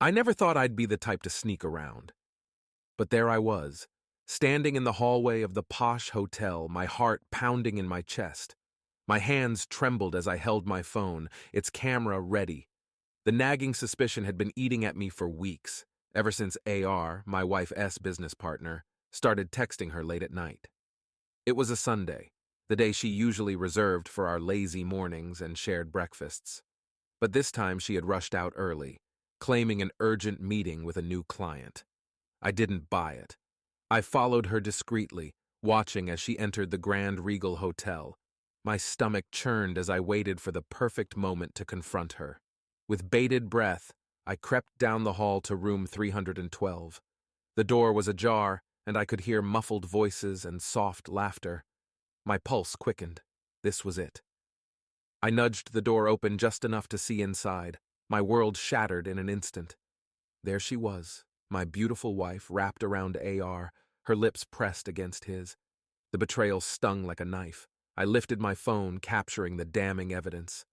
I never thought I'd be the type to sneak around. But there I was, standing in the hallway of the posh hotel, my heart pounding in my chest. My hands trembled as I held my phone, its camera ready. The nagging suspicion had been eating at me for weeks, ever since AR, my wife's business partner, started texting her late at night. It was a Sunday, the day she usually reserved for our lazy mornings and shared breakfasts. But this time she had rushed out early, claiming an urgent meeting with a new client. I didn't buy it. I followed her discreetly, watching as she entered the Grand Regal Hotel. My stomach churned as I waited for the perfect moment to confront her. With bated breath, I crept down the hall to room 312. The door was ajar, and I could hear muffled voices and soft laughter. My pulse quickened. This was it. I nudged the door open just enough to see inside. My world shattered in an instant. There she was, my beautiful wife wrapped around AR, her lips pressed against his. The betrayal stung like a knife. I lifted my phone, capturing the damning evidence.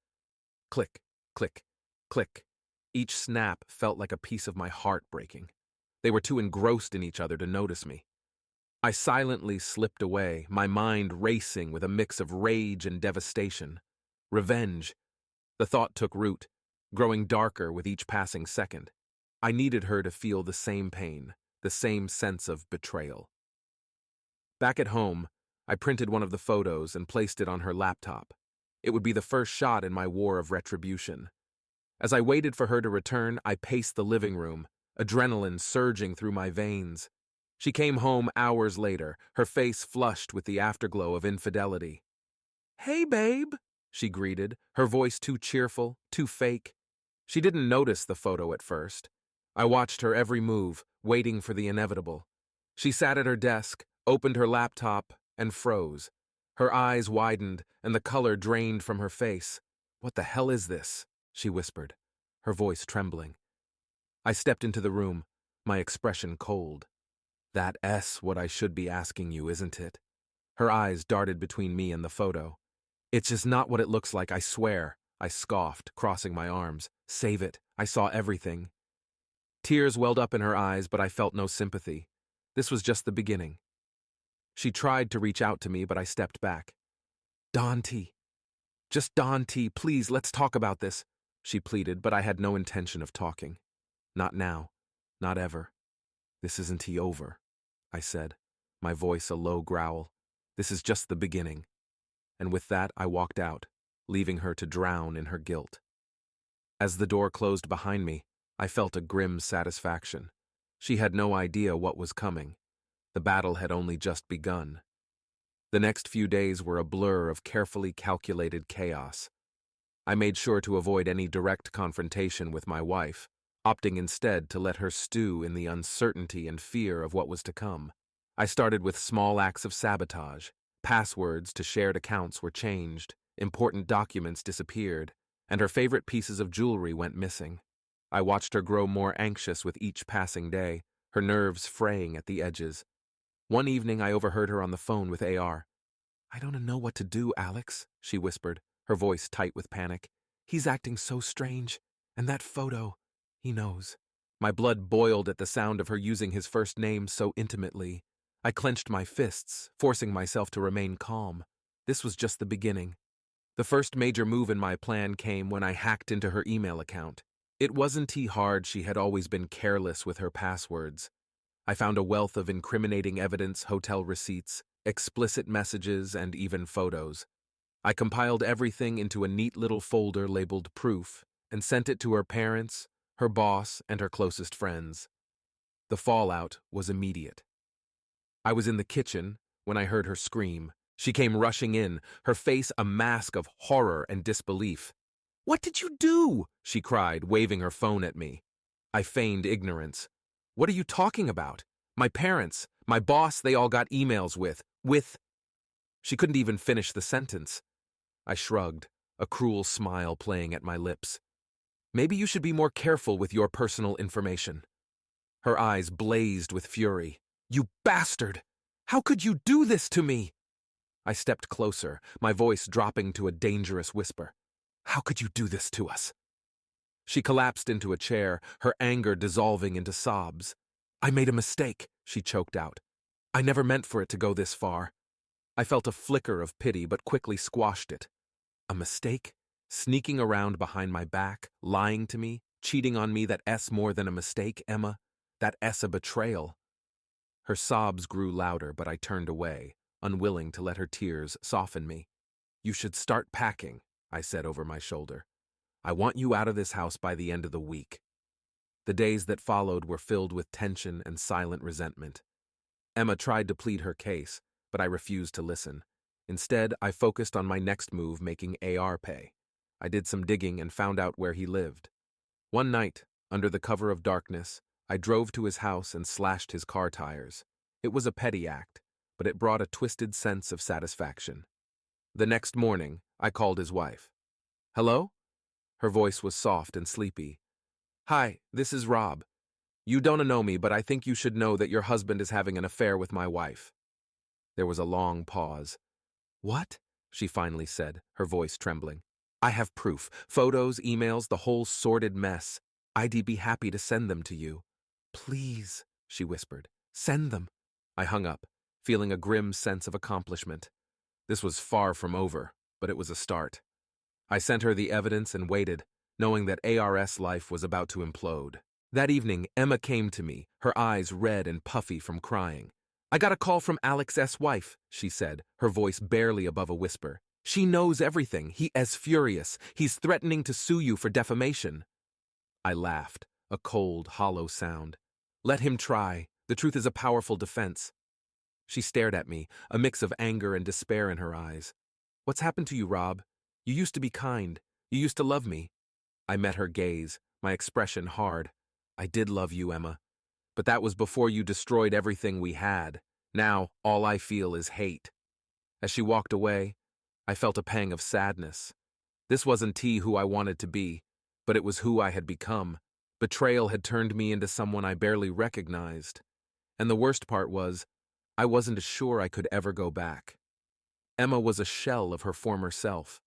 Click, click, click. Each snap felt like a piece of my heart breaking. They were too engrossed in each other to notice me. I silently slipped away, my mind racing with a mix of rage and devastation. Revenge. The thought took root, growing darker with each passing second. I needed her to feel the same pain, the same sense of betrayal. Back at home, I printed one of the photos and placed it on her laptop. It would be the first shot in my war of retribution. As I waited for her to return, I paced the living room, adrenaline surging through my veins. She came home hours later, her face flushed with the afterglow of infidelity. "Hey, babe," she greeted, her voice too cheerful, too fake. She didn't notice the photo at first. I watched her every move, waiting for the inevitable. She sat at her desk, opened her laptop, and froze. Her eyes widened, and the color drained from her face. "What the hell is this?" she whispered, her voice trembling. I stepped into the room, my expression cold. "That's what I should be asking you, isn't it?" Her eyes darted between me and the photo. "It's just not what it looks like, I swear," I scoffed, crossing my arms. "Save it. I saw everything." Tears welled up in her eyes, but I felt no sympathy. This was just the beginning. She tried to reach out to me, but I stepped back. "Don T. Just Don T. Please, let's talk about this," she pleaded, but I had no intention of talking. "Not now. Not ever. This isn't over," I said, my voice a low growl. "This is just the beginning." And with that, I walked out, leaving her to drown in her guilt. As the door closed behind me, I felt a grim satisfaction. She had no idea what was coming. The battle had only just begun. The next few days were a blur of carefully calculated chaos. I made sure to avoid any direct confrontation with my wife, opting instead to let her stew in the uncertainty and fear of what was to come. I started with small acts of sabotage. Passwords to shared accounts were changed, important documents disappeared, and her favorite pieces of jewelry went missing. I watched her grow more anxious with each passing day, her nerves fraying at the edges. One evening I overheard her on the phone with AR. "I don't know what to do, Alex," she whispered, her voice tight with panic. "He's acting so strange, and that photo, he knows." My blood boiled at the sound of her using his first name so intimately. I clenched my fists, forcing myself to remain calm. This was just the beginning. The first major move in my plan came when I hacked into her email account. It wasn't too hard. She had always been careless with her passwords. I found a wealth of incriminating evidence, hotel receipts, explicit messages, and even photos. I compiled everything into a neat little folder labeled proof and sent it to her parents, her boss, and her closest friends. The fallout was immediate. I was in the kitchen when I heard her scream. She came rushing in, her face a mask of horror and disbelief. "What did you do?" she cried, waving her phone at me. I feigned ignorance. "What are you talking about? My parents, my boss, they all got emails with. She couldn't even finish the sentence. I shrugged, a cruel smile playing at my lips. "Maybe you should be more careful with your personal information." Her eyes blazed with fury. "You bastard! How could you do this to me?" I stepped closer, my voice dropping to a dangerous whisper. "How could you do this to us?" She collapsed into a chair, her anger dissolving into sobs. "I made a mistake," she choked out. "I never meant for it to go this far." I felt a flicker of pity but quickly squashed it. A mistake? Sneaking around behind my back, lying to me, cheating on me, that S more than a mistake, Emma? That S a betrayal? Her sobs grew louder, but I turned away, unwilling to let her tears soften me. "You should start packing," I said over my shoulder. "I want you out of this house by the end of the week." The days that followed were filled with tension and silent resentment. Emma tried to plead her case, but I refused to listen. Instead, I focused on my next move, making AR pay. I did some digging and found out where he lived. One night, under the cover of darkness, I drove to his house and slashed his car tires. It was a petty act, but it brought a twisted sense of satisfaction. The next morning, I called his wife. "Hello?" Her voice was soft and sleepy. "Hi, this is Rob. You don't know me, but I think you should know that your husband is having an affair with my wife." There was a long pause. "What?" she finally said, her voice trembling. "I have proof. Photos, emails, the whole sordid mess. I'd be happy to send them to you." "Please," she whispered. "Send them." I hung up, feeling a grim sense of accomplishment. This was far from over, but it was a start. I sent her the evidence and waited, knowing that ARS life was about to implode. That evening, Emma came to me, her eyes red and puffy from crying. "I got a call from Alex's wife," she said, her voice barely above a whisper. "She knows everything. He is furious. He's threatening to sue you for defamation." I laughed, a cold, hollow sound. "Let him try. The truth is a powerful defense." She stared at me, a mix of anger and despair in her eyes. "What's happened to you, Rob? You used to be kind. You used to love me." I met her gaze, my expression hard. "I did love you, Emma. But that was before you destroyed everything we had. Now, all I feel is hate." As she walked away, I felt a pang of sadness. This wasn't who I wanted to be, but it was who I had become. Betrayal had turned me into someone I barely recognized. And the worst part was, I wasn't sure I could ever go back. Emma was a shell of her former self.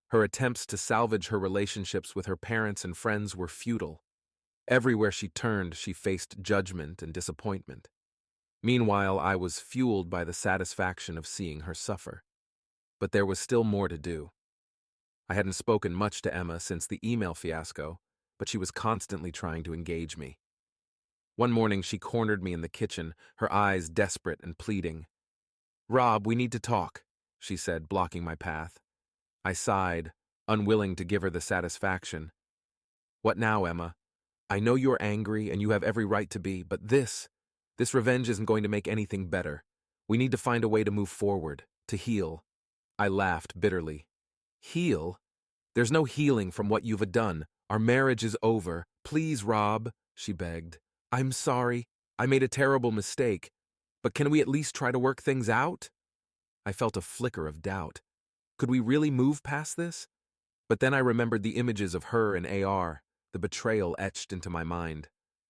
Her attempts to salvage her relationships with her parents and friends were futile. Everywhere she turned, she faced judgment and disappointment. Meanwhile, I was fueled by the satisfaction of seeing her suffer. But there was still more to do. I hadn't spoken much to Emma since the email fiasco, but she was constantly trying to engage me. One morning, she cornered me in the kitchen, her eyes desperate and pleading. "Rob, we need to talk," she said, blocking my path. I sighed, unwilling to give her the satisfaction. "What now, Emma? I know you're angry and you have every right to be, but this revenge isn't going to make anything better. We need to find a way to move forward, to heal." I laughed bitterly. "Heal? There's no healing from what you've done. Our marriage is over. Please, Rob," she begged. "I'm sorry. I made a terrible mistake. But can we at least try to work things out?" I felt a flicker of doubt. Could we really move past this? But then I remembered the images of her and AR, the betrayal etched into my mind.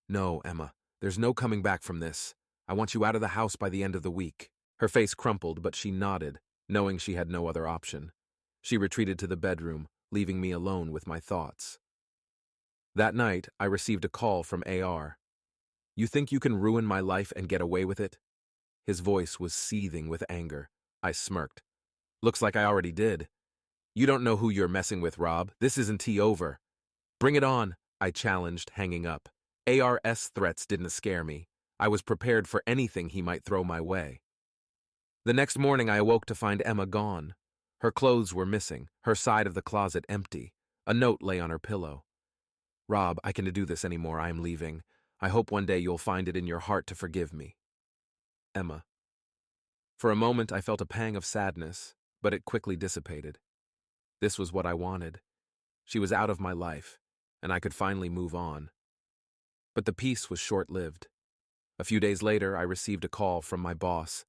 "No, Emma, there's no coming back from this. I want you out of the house by the end of the week." Her face crumpled, but she nodded, knowing she had no other option. She retreated to the bedroom, leaving me alone with my thoughts. That night, I received a call from AR. "You think you can ruin my life and get away with it?" His voice was seething with anger. I smirked. "Looks like I already did. You don't know who you're messing with, Rob. This isn't over." "Bring it on," I challenged, hanging up. AR's threats didn't scare me. I was prepared for anything he might throw my way. The next morning, I awoke to find Emma gone. Her clothes were missing, her side of the closet empty. A note lay on her pillow. "Rob, I can't do this anymore. I am leaving. I hope one day you'll find it in your heart to forgive me. Emma." For a moment, I felt a pang of sadness, but it quickly dissipated. This was what I wanted. She was out of my life, and I could finally move on. But the peace was short-lived. A few days later, I received a call from my boss.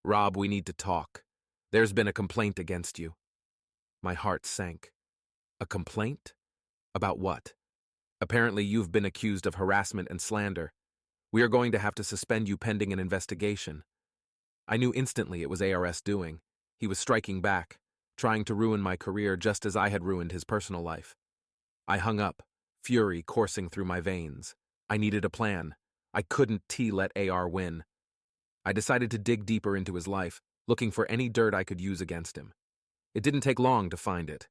"Rob, we need to talk. There's been a complaint against you." My heart sank. A complaint? About what? "Apparently, you've been accused of harassment and slander. We are going to have to suspend you pending an investigation." I knew instantly it was AR's doing. He was striking back, trying to ruin my career just as I had ruined his personal life. I hung up, fury coursing through my veins. I needed a plan. I couldn't let AR win. I decided to dig deeper into his life, looking for any dirt I could use against him. It didn't take long to find it.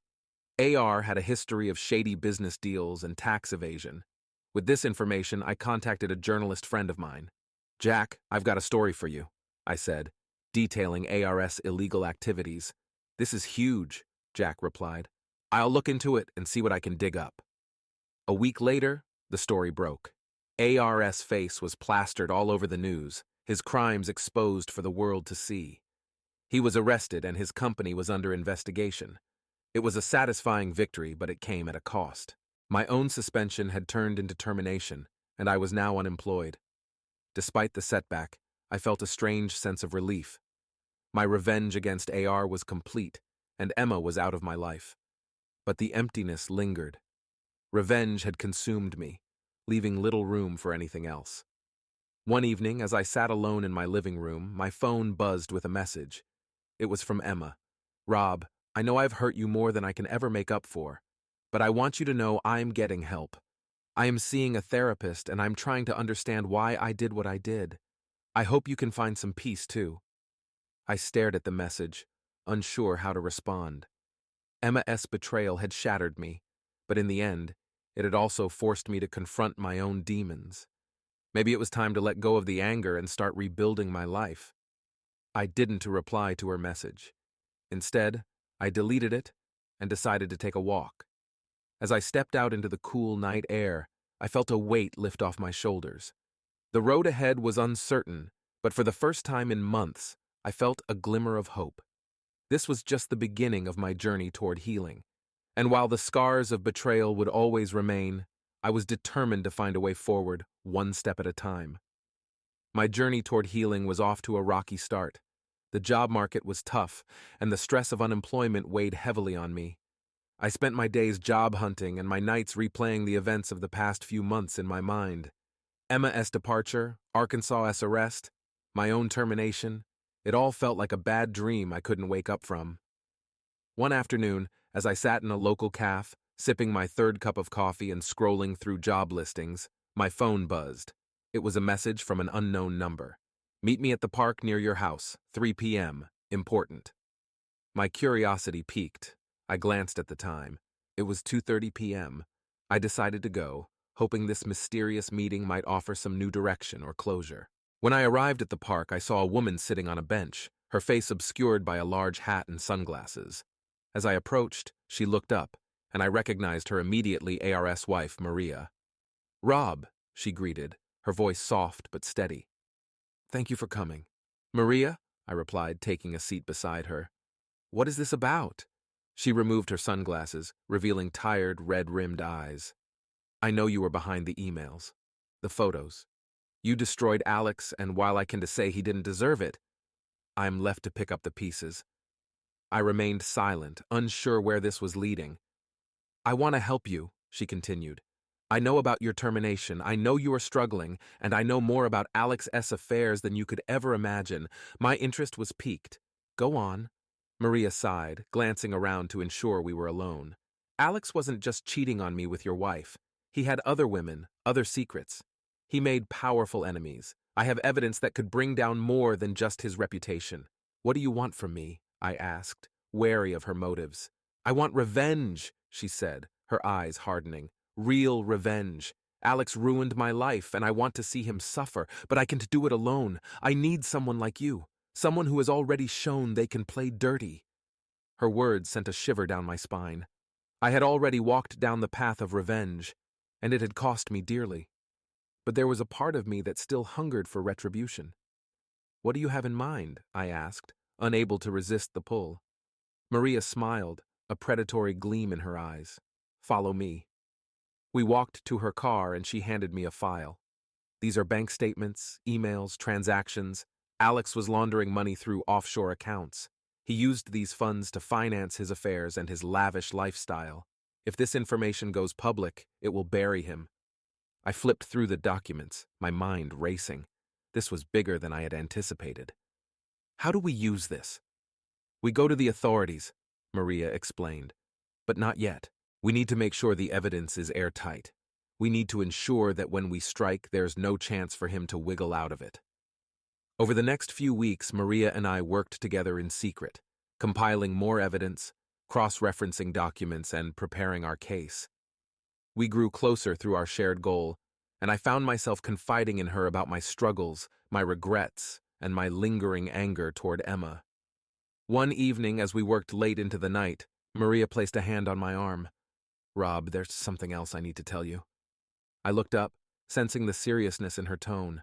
AR had a history of shady business deals and tax evasion. With this information, I contacted a journalist friend of mine. "Jack, I've got a story for you," I said, detailing AR's illegal activities. "This is huge," Jack replied. "I'll look into it and see what I can dig up." A week later, the story broke. AR's face was plastered all over the news, his crimes exposed for the world to see. He was arrested and his company was under investigation. It was a satisfying victory, but it came at a cost. My own suspension had turned into termination, and I was now unemployed. Despite the setback, I felt a strange sense of relief. My revenge against AR was complete, and Emma was out of my life. But the emptiness lingered. Revenge had consumed me, leaving little room for anything else. One evening, as I sat alone in my living room, my phone buzzed with a message. It was from Emma. "Rob, I know I've hurt you more than I can ever make up for, but I want you to know I'm getting help. I am seeing a therapist and I'm trying to understand why I did what I did. I hope you can find some peace too." I stared at the message, unsure how to respond. Emma's betrayal had shattered me, but in the end, it had also forced me to confront my own demons. Maybe it was time to let go of the anger and start rebuilding my life. I didn't reply to her message. Instead, I deleted it and decided to take a walk. As I stepped out into the cool night air, I felt a weight lift off my shoulders. The road ahead was uncertain, but for the first time in months, I felt a glimmer of hope. This was just the beginning of my journey toward healing. And while the scars of betrayal would always remain, I was determined to find a way forward, one step at a time. My journey toward healing was off to a rocky start. The job market was tough, and the stress of unemployment weighed heavily on me. I spent my days job hunting and my nights replaying the events of the past few months in my mind. Emma's departure, Arkansas's arrest, my own termination, it all felt like a bad dream I couldn't wake up from. One afternoon, as I sat in a local cafe, sipping my third cup of coffee and scrolling through job listings, my phone buzzed. It was a message from an unknown number. "Meet me at the park near your house, 3 p.m., important." My curiosity piqued. I glanced at the time. It was 2:30 p.m. I decided to go, hoping this mysterious meeting might offer some new direction or closure. When I arrived at the park, I saw a woman sitting on a bench, her face obscured by a large hat and sunglasses. As I approached, she looked up, and I recognized her immediately, AR's wife, Maria. "Rob," she greeted, her voice soft but steady. "Thank you for coming." "Maria," I replied, taking a seat beside her. "What is this about?" She removed her sunglasses, revealing tired, red-rimmed eyes. "I know you were behind the emails. The photos. You destroyed Alex, and while I can say he didn't deserve it, I'm left to pick up the pieces." I remained silent, unsure where this was leading. "I want to help you," she continued. "I know about your termination, I know you are struggling, and I know more about Alex's affairs than you could ever imagine. My interest was piqued. Go on." Maria sighed, glancing around to ensure we were alone. "Alex wasn't just cheating on me with your wife. He had other women, other secrets. He made powerful enemies. I have evidence that could bring down more than just his reputation." "What do you want from me?" I asked, wary of her motives. "I want revenge," she said, her eyes hardening. "Real revenge. Alex ruined my life, and I want to see him suffer, but I can't do it alone. I need someone like you. Someone who has already shown they can play dirty." Her words sent a shiver down my spine. I had already walked down the path of revenge, and it had cost me dearly. But there was a part of me that still hungered for retribution. "What do you have in mind?" I asked, unable to resist the pull. Maria smiled, a predatory gleam in her eyes. "Follow me." We walked to her car and she handed me a file. "These are bank statements, emails, transactions. Alex was laundering money through offshore accounts. He used these funds to finance his affairs and his lavish lifestyle. If this information goes public, it will bury him." I flipped through the documents, my mind racing. This was bigger than I had anticipated. "How do we use this?" "We go to the authorities," Maria explained. "But not yet. We need to make sure the evidence is airtight. We need to ensure that when we strike, there's no chance for him to wiggle out of it. Over the next few weeks, Maria and I worked together in secret, compiling more evidence, cross-referencing documents, and preparing our case. We grew closer through our shared goal, and I found myself confiding in her about my struggles, my regrets, and my lingering anger toward Emma. One evening, as we worked late into the night, Maria placed a hand on my arm. "Rob, there's something else I need to tell you." I looked up, sensing the seriousness in her tone.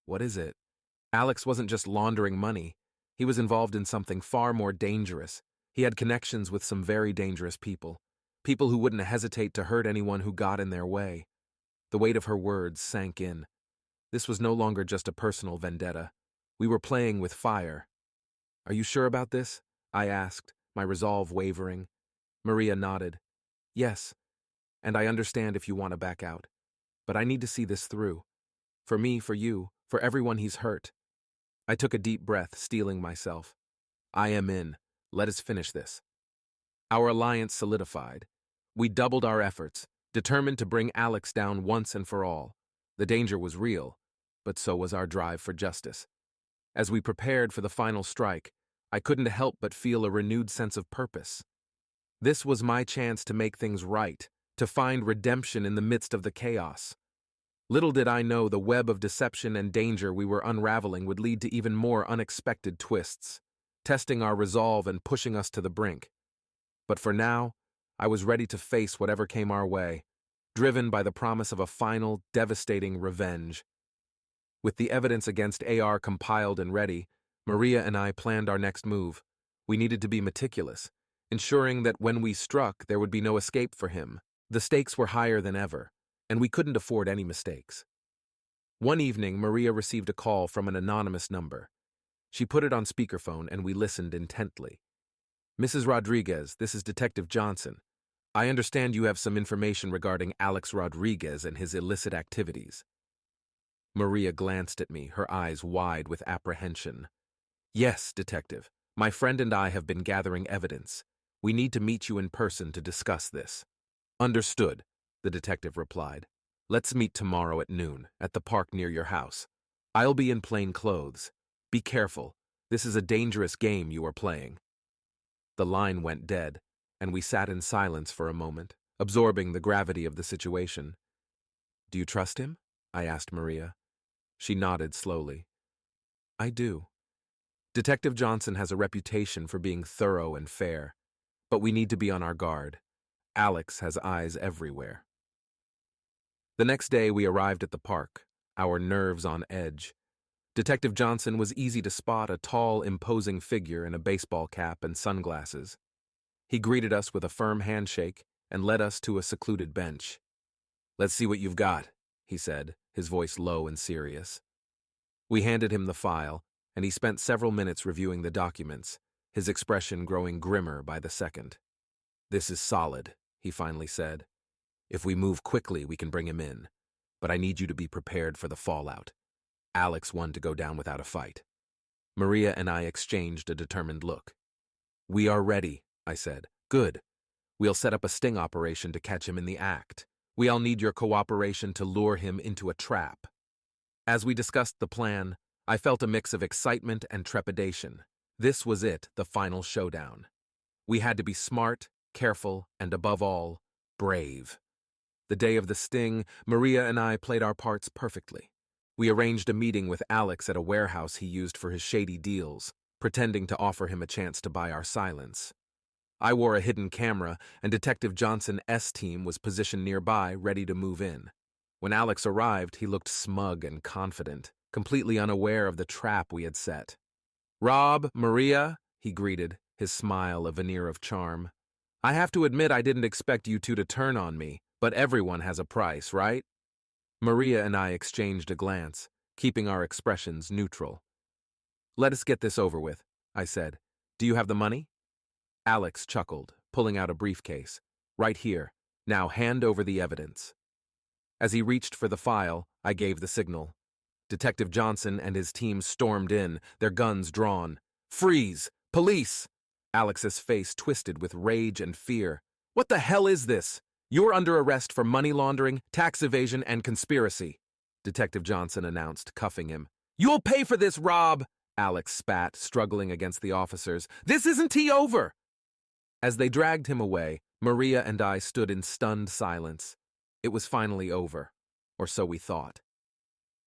"What is it?" Alex wasn't just laundering money. He was involved in something far more dangerous. He had connections with some very dangerous people. People who wouldn't hesitate to hurt anyone who got in their way. The weight of her words sank in. This was no longer just a personal vendetta. We were playing with fire. "Are you sure about this?" I asked, my resolve wavering. Maria nodded. "Yes, and I understand if you want to back out. But I need to see this through. For me, for you, for everyone he's hurt." I took a deep breath, steeling myself. "I am in. Let us finish this." Our alliance solidified. We doubled our efforts, determined to bring Alex down once and for all. The danger was real, but so was our drive for justice. As we prepared for the final strike, I couldn't help but feel a renewed sense of purpose. This was my chance to make things right, to find redemption in the midst of the chaos. Little did I know the web of deception and danger we were unraveling would lead to even more unexpected twists, testing our resolve and pushing us to the brink. But for now, I was ready to face whatever came our way, driven by the promise of a final, devastating revenge. With the evidence against AR compiled and ready, Maria and I planned our next move. We needed to be meticulous, ensuring that when we struck, there would be no escape for him. The stakes were higher than ever, and we couldn't afford any mistakes. One evening, Maria received a call from an anonymous number. She put it on speakerphone, and we listened intently. "Mrs. Rodriguez, this is Detective Johnson. I understand you have some information regarding Alex Rodriguez and his illicit activities." Maria glanced at me, her eyes wide with apprehension. "Yes, Detective. My friend and I have been gathering evidence. We need to meet you in person to discuss this." "Understood," the detective replied. "Let's meet tomorrow at noon, at the park near your house. I'll be in plain clothes. Be careful. This is a dangerous game you are playing." The line went dead, and we sat in silence for a moment, absorbing the gravity of the situation. "Do you trust him?" I asked Maria. She nodded slowly. "I do. Detective Johnson has a reputation for being thorough and fair, but we need to be on our guard. Alex has eyes everywhere." The next day we arrived at the park, our nerves on edge. Detective Johnson was easy to spot, a tall, imposing figure in a baseball cap and sunglasses. He greeted us with a firm handshake and led us to a secluded bench. "Let's see what you've got," he said, his voice low and serious. We handed him the file, and he spent several minutes reviewing the documents, his expression growing grimmer by the second. "This is solid," he finally said. "If we move quickly, we can bring him in, but I need you to be prepared for the fallout. Alex wanted to go down without a fight." Maria and I exchanged a determined look. "We are ready," I said. "Good. We'll set up a sting operation to catch him in the act. We'll need your cooperation to lure him into a trap." As we discussed the plan, I felt a mix of excitement and trepidation. This was it, the final showdown. We had to be smart, careful, and above all, brave. The day of the sting, Maria and I played our parts perfectly. We arranged a meeting with Alex at a warehouse he used for his shady deals, pretending to offer him a chance to buy our silence. I wore a hidden camera, and Detective Johnson's team was positioned nearby, ready to move in. When Alex arrived, he looked smug and confident, completely unaware of the trap we had set. "Rob, Maria," he greeted, his smile a veneer of charm. "I have to admit I didn't expect you two to turn on me, but everyone has a price, right?" Maria and I exchanged a glance, keeping our expressions neutral. "Let us get this over with," I said. "Do you have the money?" Alex chuckled, pulling out a briefcase. "Right here. Now hand over the evidence." As he reached for the file, I gave the signal. Detective Johnson and his team stormed in, their guns drawn. "Freeze! Police!" Alex's face twisted with rage and fear. "What the hell is this? You're under arrest for money laundering, tax evasion, and conspiracy, Detective Johnson announced, cuffing him. You'll pay for this, Rob, Alex spat, struggling against the officers. This isn't tea over. As they dragged him away, Maria and I stood in stunned silence. It was finally over, or so we thought.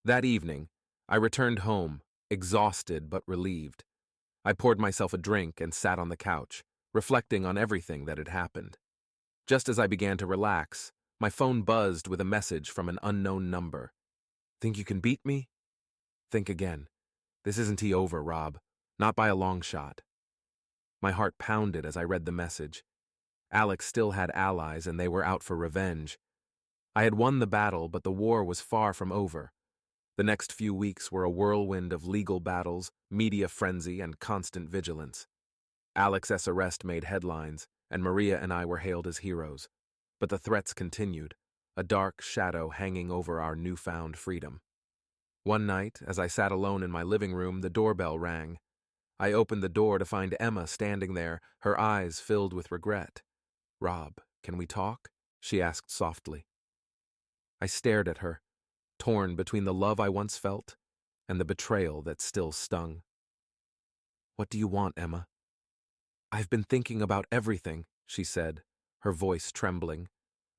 That evening, I returned home, exhausted but relieved. I poured myself a drink and sat on the couch, reflecting on everything that had happened. Just as I began to relax, my phone buzzed with a message from an unknown number. Think you can beat me? Think again. This isn't tea over, Rob. Not by a long shot. My heart pounded as I read the message. Alex still had allies and they were out for revenge. I had won the battle, but the war was far from over. The next few weeks were a whirlwind of legal battles, media frenzy, and constant vigilance. Alex's arrest made headlines, and Maria and I were hailed as heroes. But the threats continued, a dark shadow hanging over our newfound freedom. One night, as I sat alone in my living room, the doorbell rang. I opened the door to find Emma standing there, her eyes filled with regret. Rob, can we talk? She asked softly. I stared at her, torn between the love I once felt and the betrayal that still stung. What do you want, Emma? I've been thinking about everything, she said, her voice trembling.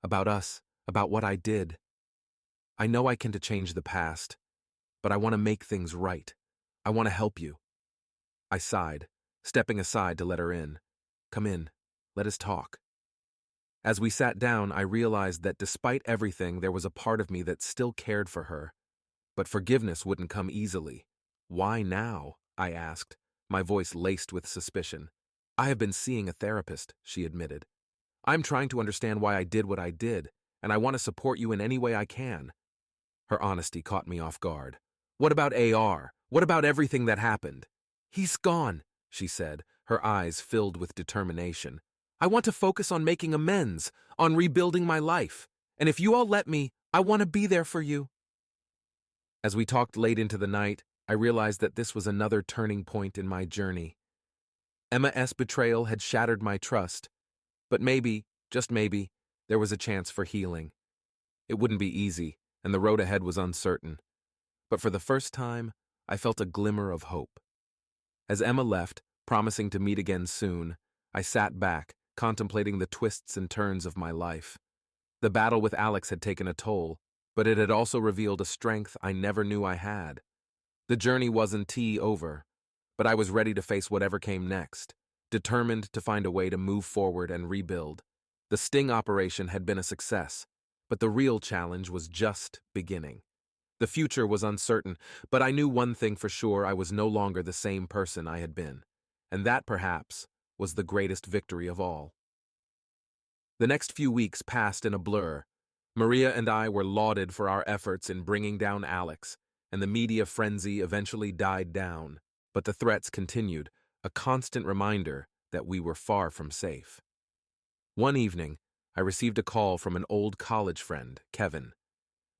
About us, about what I did. I know I can't change the past, but I want to make things right. I want to help you. I sighed, stepping aside to let her in. Come in, let us talk. As we sat down, I realized that despite everything, there was a part of me that still cared for her. But forgiveness wouldn't come easily. Why now? I asked, my voice laced with suspicion. I have been seeing a therapist, she admitted. I'm trying to understand why I did what I did, and I want to support you in any way I can. Her honesty caught me off guard. What about AR? What about everything that happened? He's gone, she said, her eyes filled with determination. I want to focus on making amends, on rebuilding my life. And if you all let me, I want to be there for you. As we talked late into the night, I realized that this was another turning point in my journey. Emma's betrayal had shattered my trust, but maybe, just maybe, there was a chance for healing. It wouldn't be easy, and the road ahead was uncertain. But for the first time, I felt a glimmer of hope. As Emma left, promising to meet again soon, I sat back, contemplating the twists and turns of my life. The battle with Alex had taken a toll, but it had also revealed a strength I never knew I had. The journey wasn't over, but I was ready to face whatever came next, determined to find a way to move forward and rebuild. The sting operation had been a success, but the real challenge was just beginning. The future was uncertain, but I knew one thing for sure: I was no longer the same person I had been, and that, perhaps, was the greatest victory of all. The next few weeks passed in a blur. Maria and I were lauded for our efforts in bringing down Alex, and the media frenzy eventually died down, but the threats continued, a constant reminder that we were far from safe. One evening, I received a call from an old college friend, Kevin.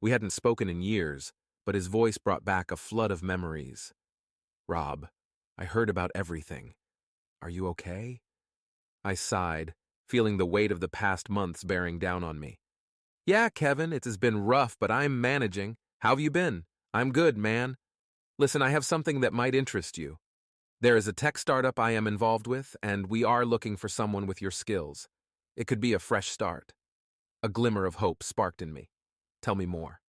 We hadn't spoken in years, but his voice brought back a flood of memories. Rob, I heard about everything. Are you okay? I sighed, feeling the weight of the past months bearing down on me. Yeah, Kevin, it has been rough, but I'm managing. How have you been? I'm good, man. Listen, I have something that might interest you. There is a tech startup I am involved with, and we are looking for someone with your skills. It could be a fresh start. A glimmer of hope sparked in me. Tell me more.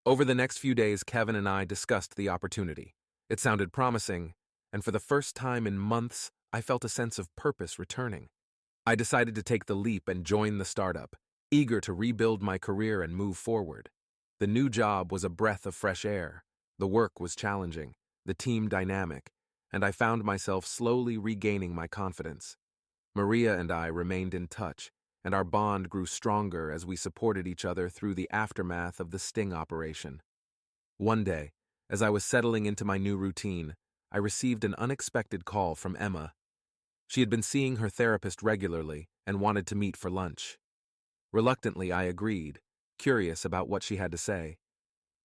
Over the next few days, Kevin and I discussed the opportunity. It sounded promising, and for the first time in months, I felt a sense of purpose returning. I decided to take the leap and join the startup, eager to rebuild my career and move forward. The new job was a breath of fresh air. The work was challenging, the team dynamic, and I found myself slowly regaining my confidence. Maria and I remained in touch, and our bond grew stronger as we supported each other through the aftermath of the sting operation. One day, as I was settling into my new routine, I received an unexpected call from Emma. She had been seeing her therapist regularly and wanted to meet for lunch. Reluctantly, I agreed, curious about what she had to say.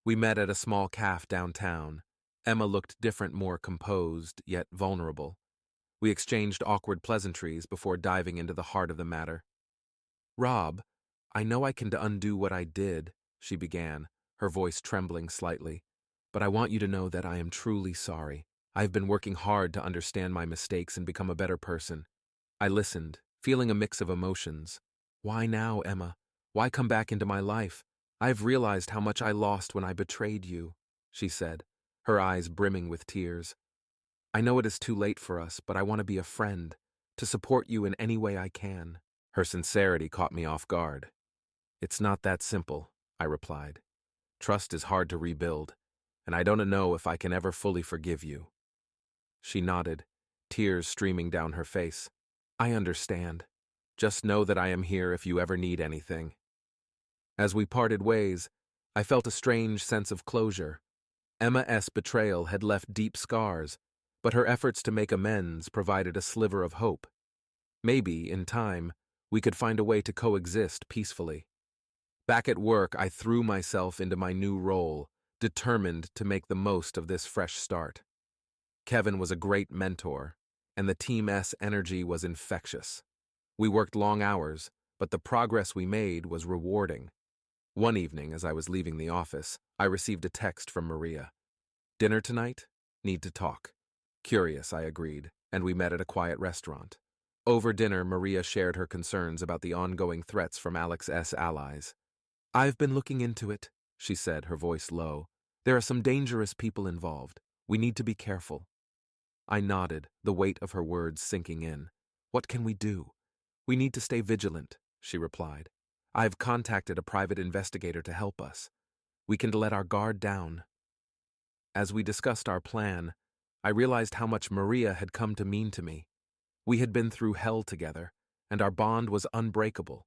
We met at a small cafe downtown. Emma looked different, more composed, yet vulnerable. We exchanged awkward pleasantries before diving into the heart of the matter. Rob, I know I can undo what I did, she began, her voice trembling slightly. But I want you to know that I am truly sorry. I've been working hard to understand my mistakes and become a better person. I listened, feeling a mix of emotions. Why now, Emma? Why come back into my life? I've realized how much I lost when I betrayed you, she said, her eyes brimming with tears. I know it is too late for us, but I want to be a friend, to support you in any way I can. Her sincerity caught me off guard. It's not that simple, I replied. Trust is hard to rebuild, and I don't know if I can ever fully forgive you. She nodded, tears streaming down her face. I understand. Just know that I am here if you ever need anything. As we parted ways, I felt a strange sense of closure. Emma's betrayal had left deep scars, but her efforts to make amends provided a sliver of hope. Maybe, in time, we could find a way to coexist peacefully. Back at work, I threw myself into my new role, determined to make the most of this fresh start. Kevin was a great mentor, and the team's energy was infectious. We worked long hours, but the progress we made was rewarding. One evening, as I was leaving the office, I received a text from Maria. Dinner tonight? Need to talk. Curious, I agreed, and we met at a quiet restaurant. Over dinner, Maria shared her concerns about the ongoing threats from Alex's allies. I've been looking into it, she said, her voice low. There are some dangerous people involved. We need to be careful. I nodded, the weight of her words sinking in. What can we do? We need to stay vigilant, she replied. I've contacted a private investigator to help us. We can let our guard down. As we discussed our plan, I realized how much Maria had come to mean to me. We had been through hell together, and our bond was unbreakable.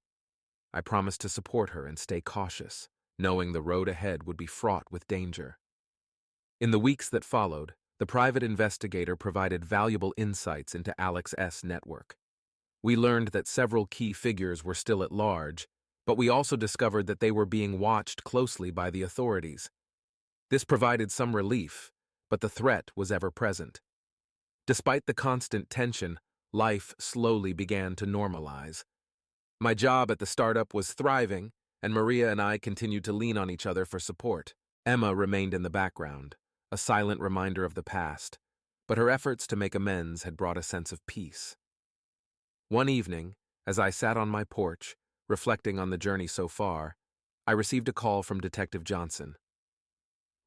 I promised to support her and stay cautious, knowing the road ahead would be fraught with danger. In the weeks that followed, the private investigator provided valuable insights into Alex's network. We learned that several key figures were still at large, but we also discovered that they were being watched closely by the authorities. This provided some relief, but the threat was ever present. Despite the constant tension, life slowly began to normalize. My job at the startup was thriving, and Maria and I continued to lean on each other for support. Emma remained in the background, a silent reminder of the past, but her efforts to make amends had brought a sense of peace. One evening, as I sat on my porch, reflecting on the journey so far, I received a call from Detective Johnson.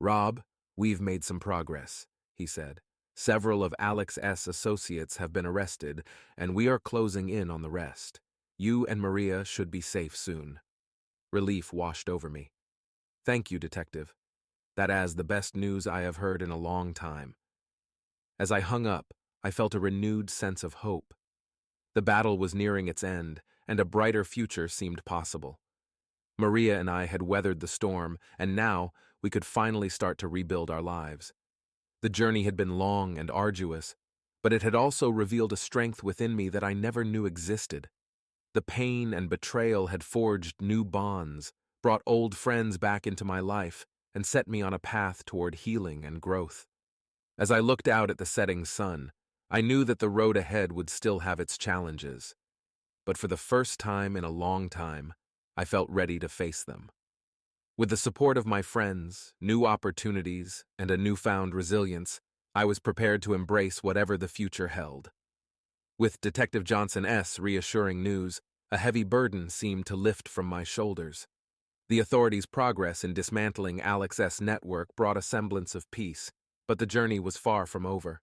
Rob, we've made some progress, he said. Several of Alex's associates have been arrested, and we are closing in on the rest. You and Maria should be safe soon. Relief washed over me. Thank you, Detective. That is the best news I have heard in a long time. As I hung up, I felt a renewed sense of hope. The battle was nearing its end, and a brighter future seemed possible. Maria and I had weathered the storm, and now we could finally start to rebuild our lives. The journey had been long and arduous, but it had also revealed a strength within me that I never knew existed. The pain and betrayal had forged new bonds, brought old friends back into my life, and set me on a path toward healing and growth. As I looked out at the setting sun, I knew that the road ahead would still have its challenges. But for the first time in a long time, I felt ready to face them. With the support of my friends, new opportunities, and a newfound resilience, I was prepared to embrace whatever the future held. With Detective Johnson's reassuring news, a heavy burden seemed to lift from my shoulders. The authorities' progress in dismantling Alex's network brought a semblance of peace, but the journey was far from over.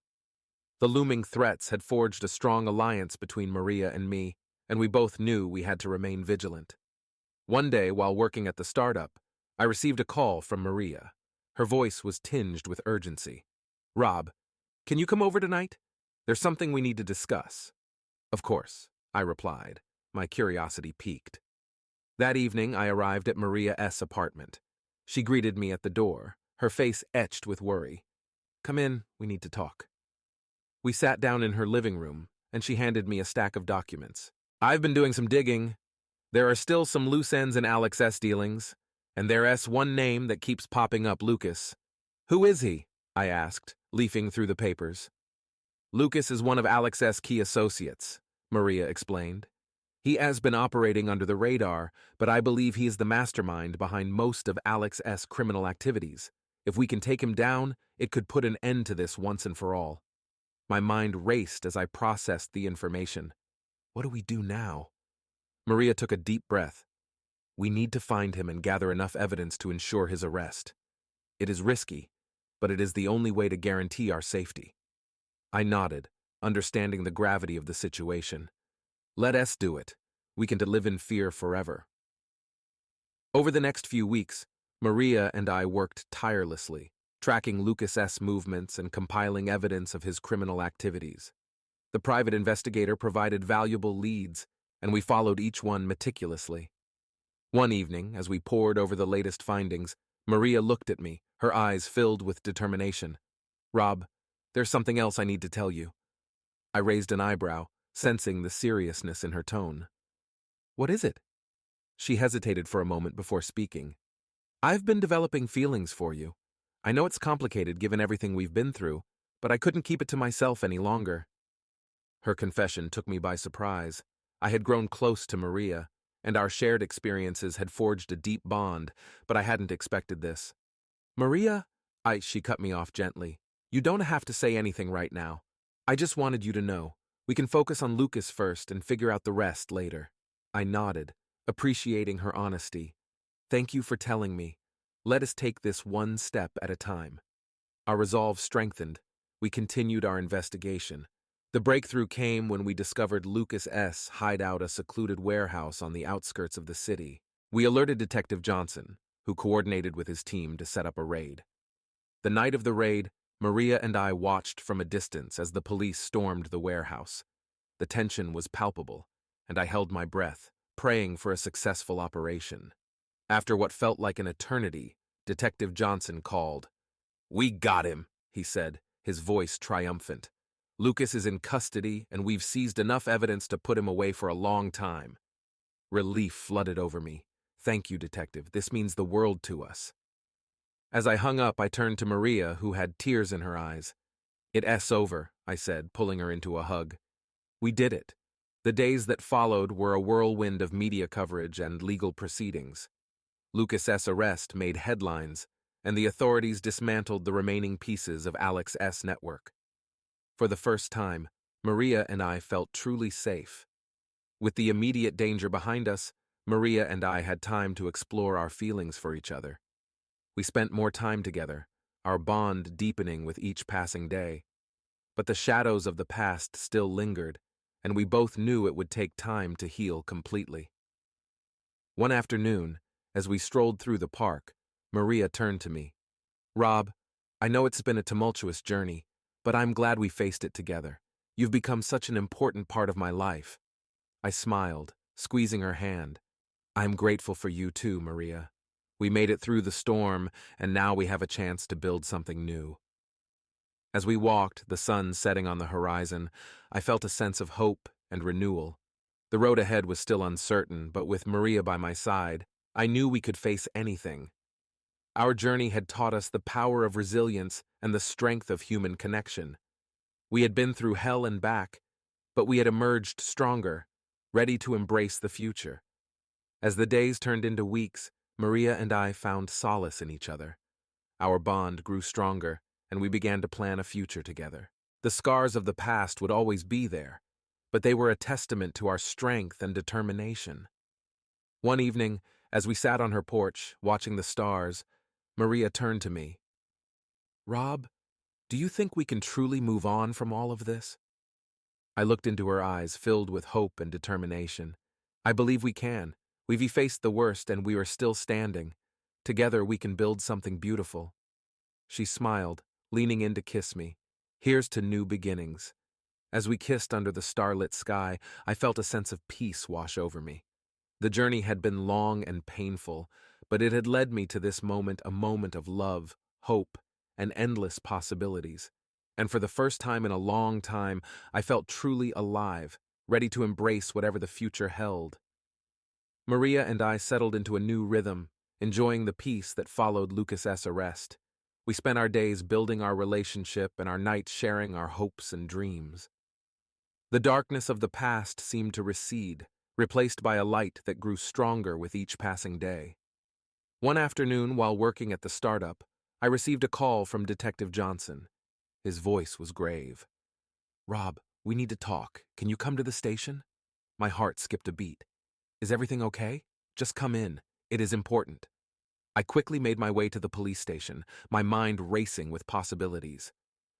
The looming threats had forged a strong alliance between Maria and me, and we both knew we had to remain vigilant. One day, while working at the startup, I received a call from Maria. Her voice was tinged with urgency. Rob, can you come over tonight? There's something we need to discuss. Of course, I replied, my curiosity piqued. That evening, I arrived at Maria's apartment. She greeted me at the door, her face etched with worry. Come in, we need to talk. We sat down in her living room, and she handed me a stack of documents. I've been doing some digging. There are still some loose ends in Alex's dealings, and there's one name that keeps popping up, Lucas. Who is he? I asked, leafing through the papers. Lucas is one of Alex's key associates, Maria explained. He has been operating under the radar, but I believe he is the mastermind behind most of Alex's criminal activities. If we can take him down, it could put an end to this once and for all. My mind raced as I processed the information. What do we do now? Maria took a deep breath. We need to find him and gather enough evidence to ensure his arrest. It is risky, but it is the only way to guarantee our safety. I nodded, understanding the gravity of the situation. Let us do it. We can live in fear forever. Over the next few weeks, Maria and I worked tirelessly, tracking Lucas's movements and compiling evidence of his criminal activities. The private investigator provided valuable leads, and we followed each one meticulously. One evening, as we pored over the latest findings, Maria looked at me, her eyes filled with determination. Rob, there's something else I need to tell you. I raised an eyebrow, sensing the seriousness in her tone. What is it? She hesitated for a moment before speaking. I've been developing feelings for you. I know it's complicated given everything we've been through, but I couldn't keep it to myself any longer. Her confession took me by surprise. I had grown close to Maria, and our shared experiences had forged a deep bond, but I hadn't expected this. Maria, she cut me off gently. You don't have to say anything right now. I just wanted you to know. We can focus on Lucas first and figure out the rest later. I nodded, appreciating her honesty. Thank you for telling me. Let us take this one step at a time. Our resolve strengthened. We continued our investigation. The breakthrough came when we discovered Lucas's hideout, a secluded warehouse on the outskirts of the city. We alerted Detective Johnson, who coordinated with his team to set up a raid. The night of the raid, Maria and I watched from a distance as the police stormed the warehouse. The tension was palpable, and I held my breath, praying for a successful operation. After what felt like an eternity, Detective Johnson called. We got him, he said, his voice triumphant. Lucas is in custody, and we've seized enough evidence to put him away for a long time. Relief flooded over me. Thank you, Detective. This means the world to us. As I hung up, I turned to Maria, who had tears in her eyes. It's over, I said, pulling her into a hug. We did it. The days that followed were a whirlwind of media coverage and legal proceedings. Lucas's arrest made headlines, and the authorities dismantled the remaining pieces of Alex's network. For the first time, Maria and I felt truly safe. With the immediate danger behind us, Maria and I had time to explore our feelings for each other. We spent more time together, our bond deepening with each passing day. But the shadows of the past still lingered, and we both knew it would take time to heal completely. One afternoon, as we strolled through the park, Maria turned to me. Rob, I know it's been a tumultuous journey, but I'm glad we faced it together. You've become such an important part of my life. I smiled, squeezing her hand. I'm grateful for you too, Maria. We made it through the storm, and now we have a chance to build something new. As we walked, the sun setting on the horizon, I felt a sense of hope and renewal. The road ahead was still uncertain, but with Maria by my side, I knew we could face anything. Our journey had taught us the power of resilience and the strength of human connection. We had been through hell and back, but we had emerged stronger, ready to embrace the future. As the days turned into weeks, Maria and I found solace in each other. Our bond grew stronger, and we began to plan a future together. The scars of the past would always be there, but they were a testament to our strength and determination. One evening, as we sat on her porch, watching the stars, Maria turned to me. Rob, do you think we can truly move on from all of this? I looked into her eyes, filled with hope and determination. I believe we can. We've effaced the worst, and we are still standing. Together we can build something beautiful. She smiled, leaning in to kiss me. Here's to new beginnings. As we kissed under the starlit sky, I felt a sense of peace wash over me. The journey had been long and painful, but it had led me to this moment, a moment of love, hope, and endless possibilities. And for the first time in a long time, I felt truly alive, ready to embrace whatever the future held. Maria and I settled into a new rhythm, enjoying the peace that followed Lucas's arrest. We spent our days building our relationship and our nights sharing our hopes and dreams. The darkness of the past seemed to recede, replaced by a light that grew stronger with each passing day. One afternoon, while working at the startup, I received a call from Detective Johnson. His voice was grave. "Rob, we need to talk. Can you come to the station?" My heart skipped a beat. "Is everything okay? Just come in. It is important." I quickly made my way to the police station, my mind racing with possibilities.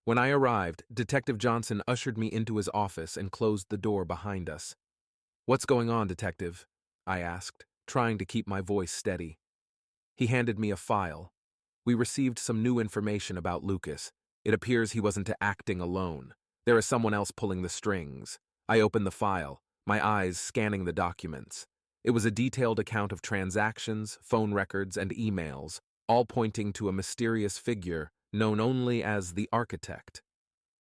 When I arrived, Detective Johnson ushered me into his office and closed the door behind us. "What's going on, Detective?" I asked, trying to keep my voice steady. He handed me a file. We received some new information about Lucas. It appears he wasn't acting alone. There is someone else pulling the strings. I opened the file, my eyes scanning the documents. It was a detailed account of transactions, phone records, and emails, all pointing to a mysterious figure known only as the architect.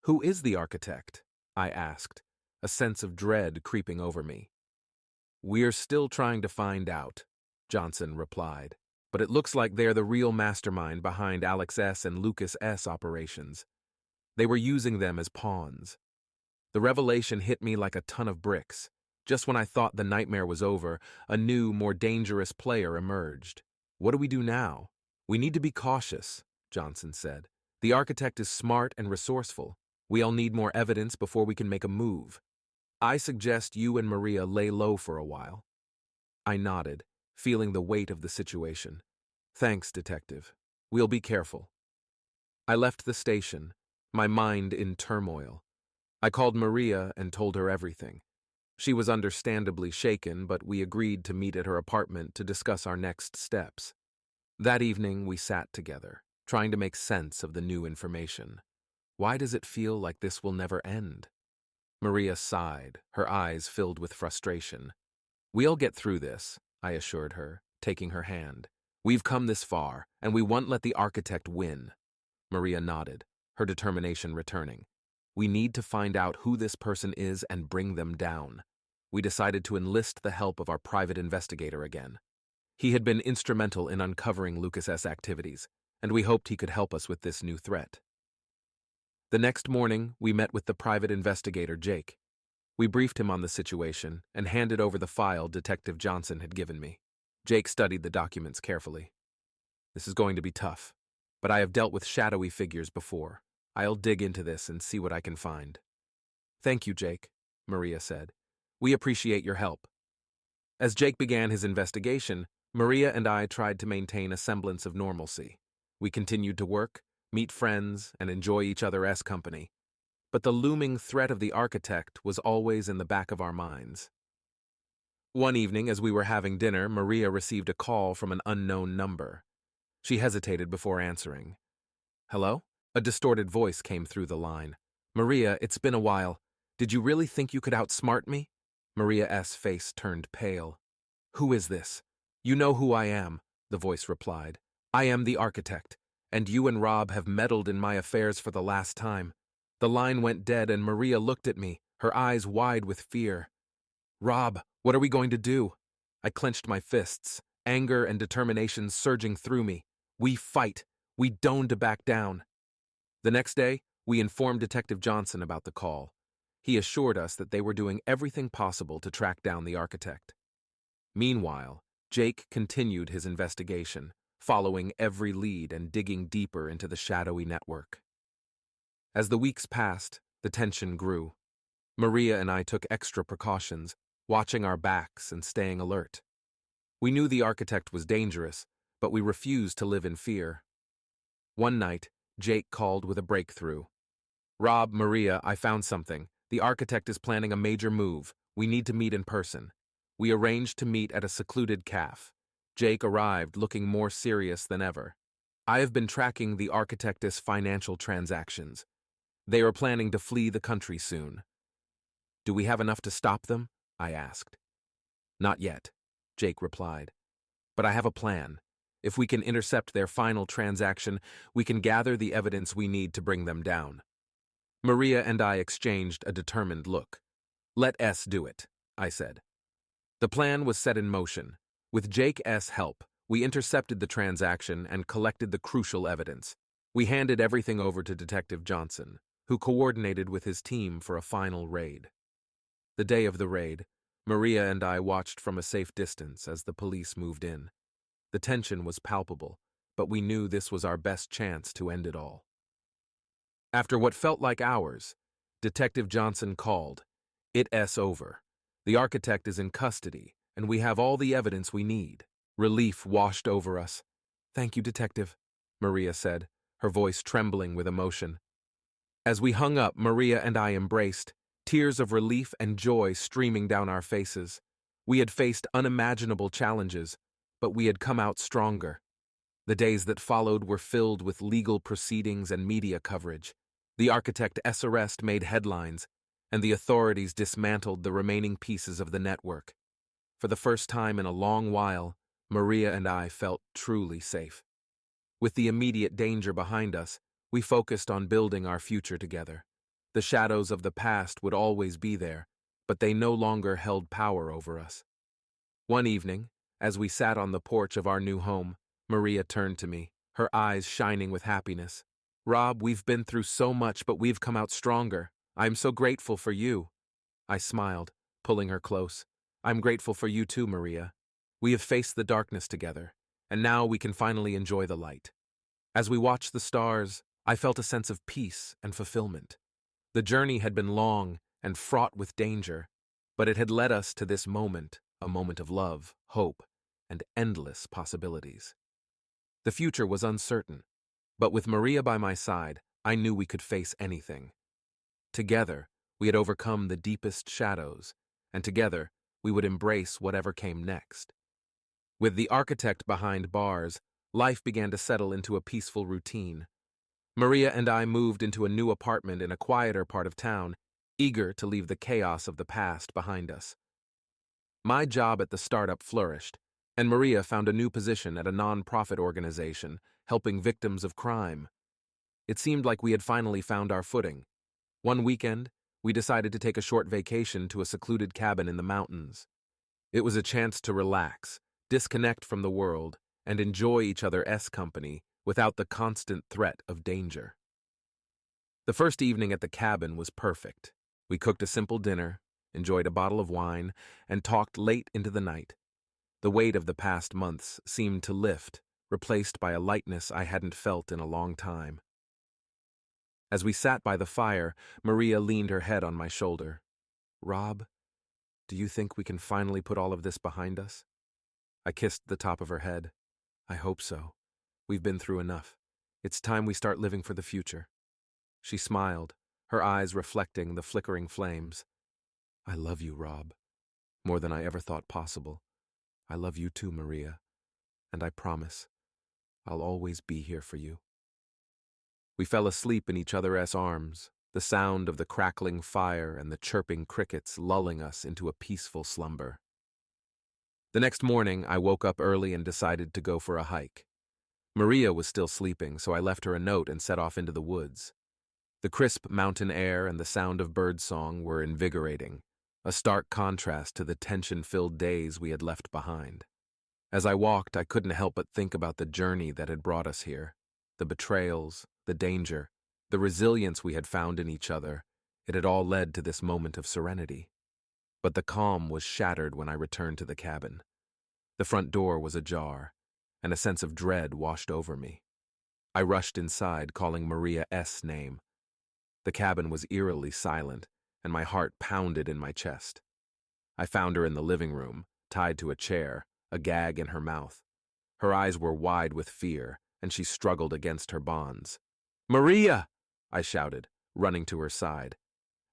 "Who is the architect?" I asked, a sense of dread creeping over me. "We're still trying to find out," Johnson replied, "but it looks like they're the real mastermind behind Alex S. and Lucas S. operations. They were using them as pawns." The revelation hit me like a ton of bricks. Just when I thought the nightmare was over, a new, more dangerous player emerged. "What do we do now?" "We need to be cautious," Johnson said. "The architect is smart and resourceful. We'll need more evidence before we can make a move. I suggest you and Maria lay low for a while." I nodded, feeling the weight of the situation. "Thanks, Detective. We'll be careful." I left the station, my mind in turmoil. I called Maria and told her everything. She was understandably shaken, but we agreed to meet at her apartment to discuss our next steps. That evening, we sat together, trying to make sense of the new information. Why does it feel like this will never end? Maria sighed, her eyes filled with frustration. "We'll get through this," I assured her, taking her hand. "We've come this far, and we won't let the architect win." Maria nodded, her determination returning. "We need to find out who this person is and bring them down." We decided to enlist the help of our private investigator again. He had been instrumental in uncovering Lucas's activities, and we hoped he could help us with this new threat. The next morning, we met with the private investigator, Jake. We briefed him on the situation and handed over the file Detective Johnson had given me. Jake studied the documents carefully. "This is going to be tough, but I have dealt with shadowy figures before. I'll dig into this and see what I can find." "Thank you, Jake," Maria said. "We appreciate your help." As Jake began his investigation, Maria and I tried to maintain a semblance of normalcy. We continued to work, meet friends, and enjoy each other's company. But the looming threat of the architect was always in the back of our minds. One evening, as we were having dinner, Maria received a call from an unknown number. She hesitated before answering. "Hello?" A distorted voice came through the line. "Maria, it's been a while. Did you really think you could outsmart me?" Maria's face turned pale. "Who is this?" "You know who I am," the voice replied. "I am the architect, and you and Rob have meddled in my affairs for the last time." The line went dead and Maria looked at me, her eyes wide with fear. "Rob, what are we going to do?" I clenched my fists, anger and determination surging through me. "We fight. We don't back down." The next day, we informed Detective Johnson about the call. He assured us that they were doing everything possible to track down the architect. Meanwhile, Jake continued his investigation, following every lead and digging deeper into the shadowy network. As the weeks passed, the tension grew. Maria and I took extra precautions, watching our backs and staying alert. We knew the architect was dangerous, but we refused to live in fear. One night, Jake called with a breakthrough. "Rob, Maria, I found something. The architect is planning a major move. We need to meet in person." We arranged to meet at a secluded cafe. Jake arrived looking more serious than ever. "I have been tracking the architect's financial transactions. They are planning to flee the country soon." "Do we have enough to stop them?" I asked. "Not yet," Jake replied. "But I have a plan. If we can intercept their final transaction, we can gather the evidence we need to bring them down." Maria and I exchanged a determined look. "Let S do it," I said. The plan was set in motion. With Jake's help, we intercepted the transaction and collected the crucial evidence. We handed everything over to Detective Johnson, who coordinated with his team for a final raid. The day of the raid, Maria and I watched from a safe distance as the police moved in. The tension was palpable, but we knew this was our best chance to end it all. After what felt like hours, Detective Johnson called. It's over. The architect is in custody, and we have all the evidence we need. Relief washed over us. "Thank you, Detective," Maria said, her voice trembling with emotion. As we hung up, Maria and I embraced, tears of relief and joy streaming down our faces. We had faced unimaginable challenges, but we had come out stronger. The days that followed were filled with legal proceedings and media coverage. The architect's arrest made headlines, and the authorities dismantled the remaining pieces of the network. For the first time in a long while, Maria and I felt truly safe. With the immediate danger behind us, we focused on building our future together. The shadows of the past would always be there, but they no longer held power over us. One evening, as we sat on the porch of our new home, Maria turned to me, her eyes shining with happiness. "Rob, we've been through so much, but we've come out stronger. I'm so grateful for you." I smiled, pulling her close. "I'm grateful for you too, Maria. We have faced the darkness together, and now we can finally enjoy the light." As we watched the stars, I felt a sense of peace and fulfillment. The journey had been long and fraught with danger, but it had led us to this moment, a moment of love, hope, and endless possibilities. The future was uncertain, but with Maria by my side, I knew we could face anything. Together, we had overcome the deepest shadows, and together, we would embrace whatever came next. With the architect behind bars, life began to settle into a peaceful routine. Maria and I moved into a new apartment in a quieter part of town, eager to leave the chaos of the past behind us. My job at the startup flourished, and Maria found a new position at a non-profit organization helping victims of crime. It seemed like we had finally found our footing. One weekend, we decided to take a short vacation to a secluded cabin in the mountains. It was a chance to relax, disconnect from the world, and enjoy each other's company without the constant threat of danger. The first evening at the cabin was perfect. We cooked a simple dinner, enjoyed a bottle of wine, and talked late into the night. The weight of the past months seemed to lift, replaced by a lightness I hadn't felt in a long time. As we sat by the fire, Maria leaned her head on my shoulder. "Rob, do you think we can finally put all of this behind us?" I kissed the top of her head. "I hope so. We've been through enough. It's time we start living for the future." She smiled, her eyes reflecting the flickering flames. "I love you, Rob, more than I ever thought possible. I love you too, Maria, and I promise I'll always be here for you." We fell asleep in each other's arms, the sound of the crackling fire and the chirping crickets lulling us into a peaceful slumber. The next morning, I woke up early and decided to go for a hike. Maria was still sleeping, so I left her a note and set off into the woods. The crisp mountain air and the sound of birdsong were invigorating, a stark contrast to the tension-filled days we had left behind. As I walked, I couldn't help but think about the journey that had brought us here, the betrayals, the danger, the resilience we had found in each other. It had all led to this moment of serenity. But the calm was shattered when I returned to the cabin. The front door was ajar, and a sense of dread washed over me. I rushed inside, calling Maria's name. The cabin was eerily silent, and my heart pounded in my chest. I found her in the living room, tied to a chair, a gag in her mouth. Her eyes were wide with fear, and she struggled against her bonds. "Maria!" I shouted, running to her side.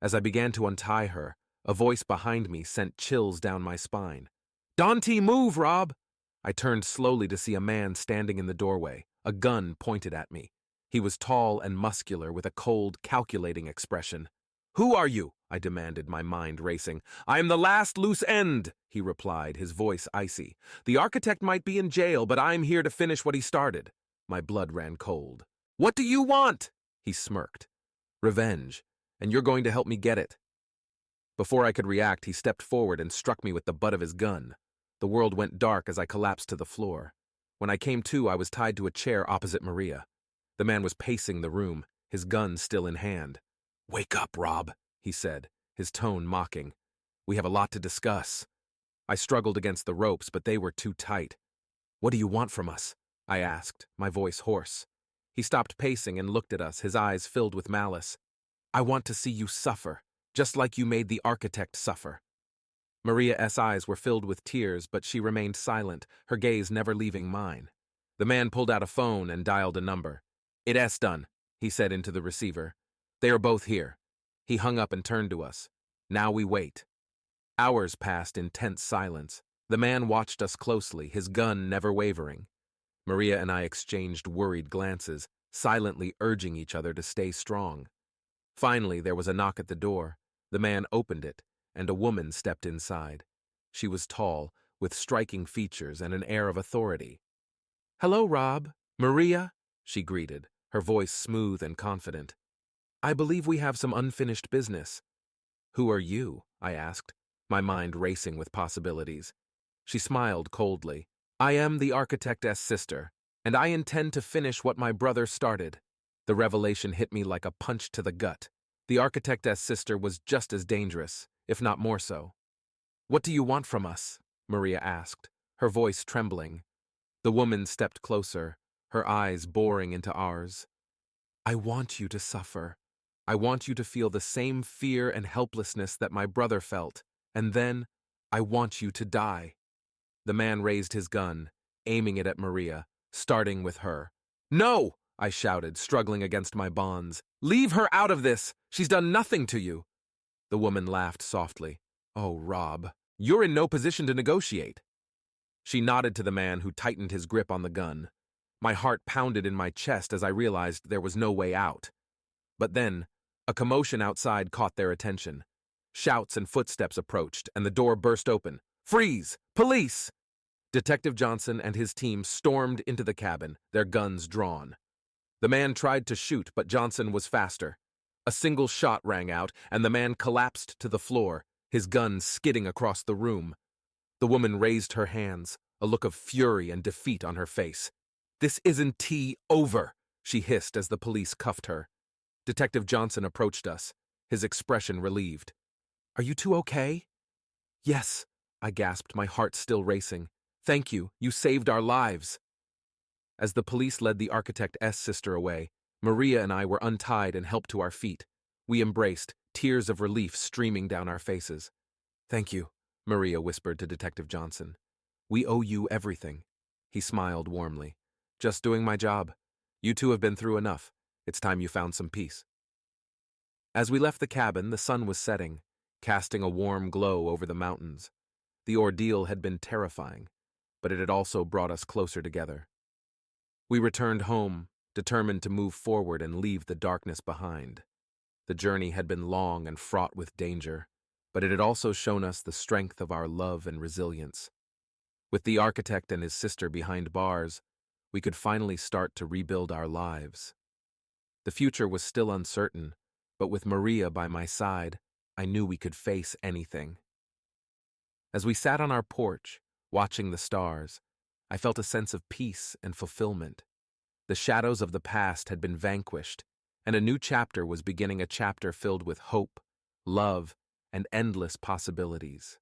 As I began to untie her, a voice behind me sent chills down my spine. "Dante, move, Rob!" I turned slowly to see a man standing in the doorway, a gun pointed at me. He was tall and muscular with a cold, calculating expression. "Who are you?" I demanded, my mind racing. "I am the last loose end," he replied, his voice icy. "The architect might be in jail, but I'm here to finish what he started." My blood ran cold. "What do you want?" He smirked. "Revenge, and you're going to help me get it." Before I could react, he stepped forward and struck me with the butt of his gun. The world went dark as I collapsed to the floor. When I came to, I was tied to a chair opposite Maria. The man was pacing the room, his gun still in hand. "Wake up, Rob," he said, his tone mocking. We have a lot to discuss. I struggled against the ropes, but they were too tight. What do you want from us? I asked, my voice hoarse. He stopped pacing and looked at us, his eyes filled with malice. I want to see you suffer, just like you made the architect suffer. Maria's eyes were filled with tears, but she remained silent, her gaze never leaving mine. The man pulled out a phone and dialed a number. It's done, he said into the receiver. They are both here. He hung up and turned to us. Now we wait. Hours passed in tense silence. The man watched us closely, his gun never wavering. Maria and I exchanged worried glances, silently urging each other to stay strong. Finally, there was a knock at the door. The man opened it, and a woman stepped inside. She was tall, with striking features and an air of authority. Hello, Rob. Maria, she greeted, her voice smooth and confident. I believe we have some unfinished business. Who are you? I asked, my mind racing with possibilities. She smiled coldly. I am the architect's sister, and I intend to finish what my brother started. The revelation hit me like a punch to the gut. The architect's sister was just as dangerous, if not more so. What do you want from us? Maria asked, her voice trembling. The woman stepped closer, her eyes boring into ours. I want you to suffer. I want you to feel the same fear and helplessness that my brother felt, and then I want you to die. The man raised his gun, aiming it at Maria, starting with her. No! I shouted, struggling against my bonds. Leave her out of this! She's done nothing to you! The woman laughed softly. Oh, Rob, you're in no position to negotiate. She nodded to the man who tightened his grip on the gun. My heart pounded in my chest as I realized there was no way out. But then, a commotion outside caught their attention. Shouts and footsteps approached, and the door burst open. Freeze! Police! Detective Johnson and his team stormed into the cabin, their guns drawn. The man tried to shoot, but Johnson was faster. A single shot rang out, and the man collapsed to the floor, his gun skidding across the room. The woman raised her hands, a look of fury and defeat on her face. This isn't over, she hissed as the police cuffed her. Detective Johnson approached us, his expression relieved. Are you two okay? Yes, I gasped, my heart still racing. Thank you, you saved our lives. As the police led the architect's sister away, Maria and I were untied and helped to our feet. We embraced, tears of relief streaming down our faces. Thank you, Maria whispered to Detective Johnson. We owe you everything. He smiled warmly. Just doing my job. You two have been through enough. It's time you found some peace. As we left the cabin, the sun was setting, casting a warm glow over the mountains. The ordeal had been terrifying, but it had also brought us closer together. We returned home, determined to move forward and leave the darkness behind. The journey had been long and fraught with danger, but it had also shown us the strength of our love and resilience. With the architect and his sister behind bars, we could finally start to rebuild our lives. The future was still uncertain, but with Maria by my side, I knew we could face anything. As we sat on our porch, watching the stars, I felt a sense of peace and fulfillment. The shadows of the past had been vanquished, and a new chapter was beginning, a chapter filled with hope, love, and endless possibilities.